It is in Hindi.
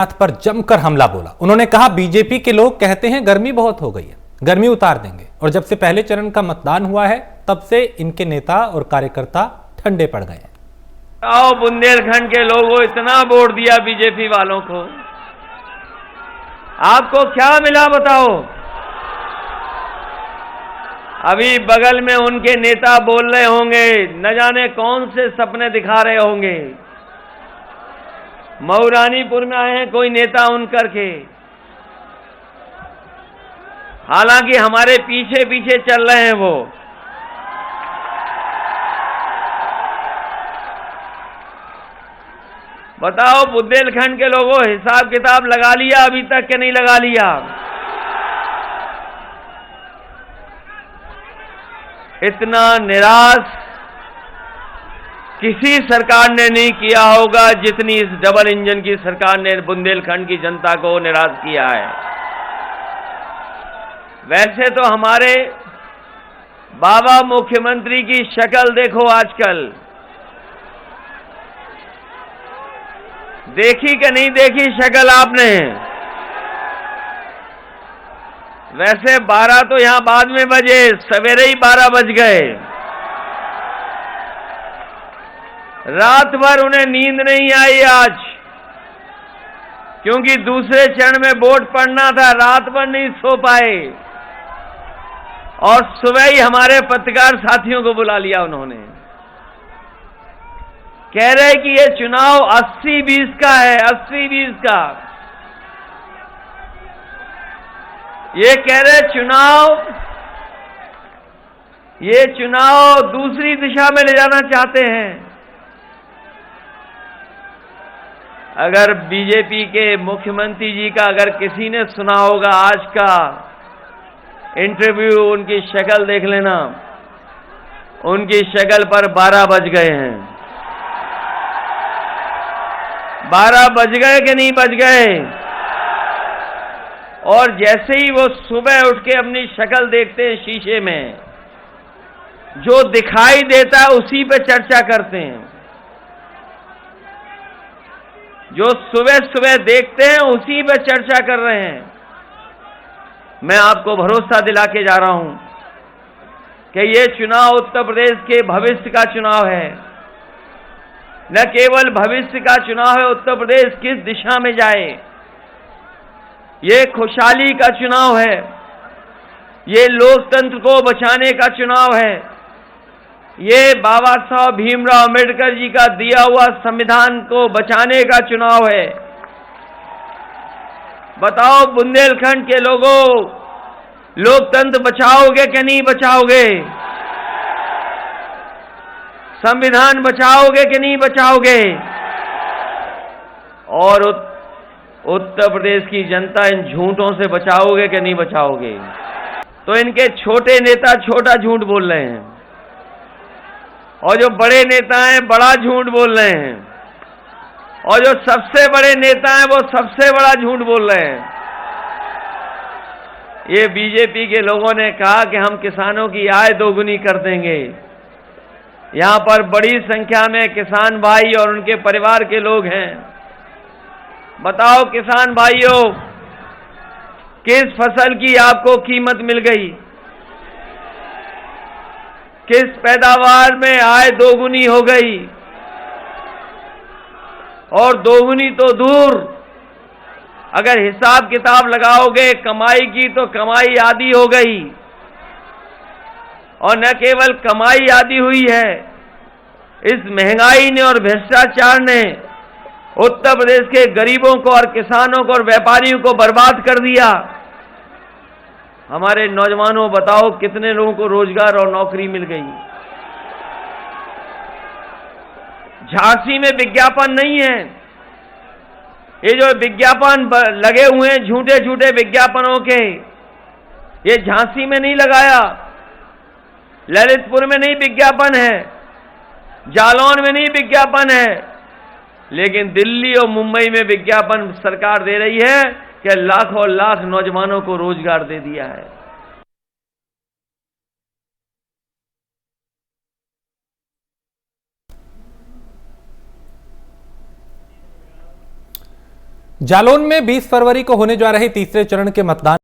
हाथ पर जमकर हमला बोला। उन्होंने कहा बीजेपी के लोग कहते हैं गर्मी बहुत हो गई है, गर्मी उतार देंगे, और जब से पहले चरण का मतदान हुआ है तब से इनके नेता और कार्यकर्ता ठंडे पड़ गए हैं। आओ बुंदेलखंड के लोगों, इतना वोट दिया बीजेपी वालों को, आपको क्या मिला बताओ। अभी बगल में उनके नेता बोल रहे होंगे, न जाने कौन से सपने दिखा रहे होंगे। मऊरानीपुर में आए हैं कोई नेता उनकर के, हालांकि हमारे पीछे पीछे चल रहे हैं वो। बताओ बुंदेलखंड के लोगों, हिसाब किताब लगा लिया अभी तक कि नहीं लगा लिया? इतना निराश किसी सरकार ने नहीं किया होगा जितनी इस डबल इंजन की सरकार ने बुंदेलखंड की जनता को निराश किया है। वैसे तो हमारे बाबा मुख्यमंत्री की शक्ल देखो आजकल, देखी कि नहीं देखी शक्ल आपने? वैसे 12 तो यहां बाद में बजे, सवेरे ही 12 बज गए। रात भर उन्हें नींद नहीं आई आज, क्योंकि दूसरे चरण में वोट पड़ना था, रात भर नहीं सो पाए। और सुबह ही हमारे पत्रकार साथियों को बुला लिया उन्होंने, कह रहे कि ये चुनाव 80-20 का है, 80-20 का। ये कह रहे ये चुनाव दूसरी दिशा में ले जाना चाहते हैं। अगर बीजेपी के मुख्यमंत्री जी का अगर किसी ने सुना होगा आज का इंटरव्यू, उनकी शक्ल देख लेना, उनकी शक्ल पर 12 बज गए हैं। 12 बज गए कि नहीं बज गए? और जैसे ही वो सुबह उठ के अपनी शक्ल देखते हैं शीशे में, जो दिखाई देता है उसी पे चर्चा करते हैं। जो सुबह सुबह देखते हैं उसी पे चर्चा कर रहे हैं। मैं आपको भरोसा दिला के जा रहा हूं कि ये चुनाव उत्तर प्रदेश के भविष्य का चुनाव है। न केवल भविष्य का चुनाव है, उत्तर प्रदेश किस दिशा में जाए, ये खुशहाली का चुनाव है, ये लोकतंत्र को बचाने का चुनाव है, ये बाबा साहब भीमराव अम्बेडकर जी का दिया हुआ संविधान को बचाने का चुनाव है। बताओ बुंदेलखंड के लोगों, लोकतंत्र बचाओगे कि नहीं बचाओगे? संविधान बचाओगे कि नहीं बचाओगे? और उत्तर प्रदेश की जनता इन झूठों से बचाओगे कि नहीं बचाओगे? तो इनके छोटे नेता छोटा झूठ बोल रहे हैं, और जो बड़े नेता हैं बड़ा झूठ बोल रहे हैं, और जो सबसे बड़े नेता हैं वो सबसे बड़ा झूठ बोल रहे हैं। ये बीजेपी के लोगों ने कहा कि हम किसानों की आय दोगुनी कर देंगे। यहां पर बड़ी संख्या में किसान भाई और उनके परिवार के लोग हैं। बताओ किसान भाइयों, किस फसल की आपको कीमत मिल गई? किस पैदावार में आय दोगुनी हो गई? और दोगुनी तो दूर, अगर हिसाब किताब लगाओगे कमाई की तो कमाई आधी हो गई। और न केवल कमाई आधी हुई है, इस महंगाई ने और भ्रष्टाचार ने उत्तर प्रदेश के गरीबों को और किसानों को और व्यापारियों को बर्बाद कर दिया। हमारे नौजवानों, बताओ कितने लोगों को रोजगार और नौकरी मिल गई? झांसी में विज्ञापन नहीं है। ये जो विज्ञापन लगे हुए हैं, झूठे झूठे विज्ञापनों के, ये झांसी में नहीं लगाया, ललितपुर में नहीं विज्ञापन है, जालौन में नहीं विज्ञापन है, लेकिन दिल्ली और मुंबई में विज्ञापन सरकार दे रही है कि लाखों लाख नौजवानों को रोजगार दे दिया है। जालौन में 20 फरवरी को होने जा रहे तीसरे चरण के मतदान